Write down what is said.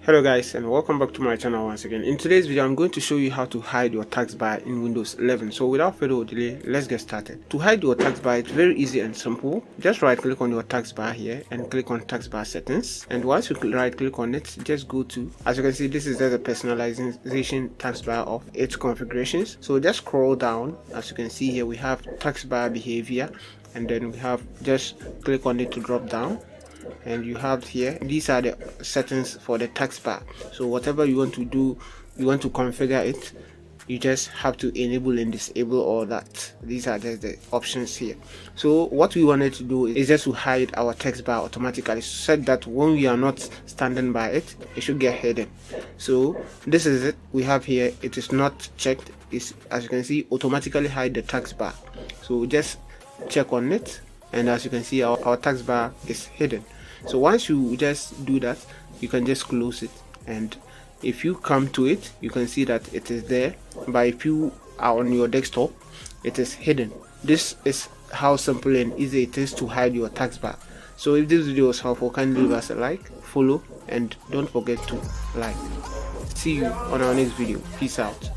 Hello guys, and welcome back to my channel once again. In today's video I'm going to show you how to hide your taskbar in Windows 11. So without further delay, let's get started. To hide your taskbar, it's very easy and simple. Just right click on your taskbar here and click on taskbar settings, and once you right click on it, just go to, as you can see, this is the personalization taskbar of its configurations. So just scroll down. As you can see here, we have taskbar behavior, and then we have, just click on it to drop down, and you have here, these are the settings for the taskbar. So whatever you want to do, you want to configure it, you just have to enable and disable all that. These are just the options here. So what we wanted to do is just to hide our taskbar automatically, so that when we are not standing by it, it should get hidden. So this is it. We have here, it is not checked. It's, as you can see, automatically hide the taskbar. So just check on it, and as you can see, our taskbar is hidden. So once you just do that, you can just close it, and if you come to it, you can see that it is there, but if you are on your desktop, it is hidden. This is how simple and easy it is to hide your taskbar. So if this video was helpful, kindly leave us a like, follow, and don't forget to like. See you on our next video. Peace out.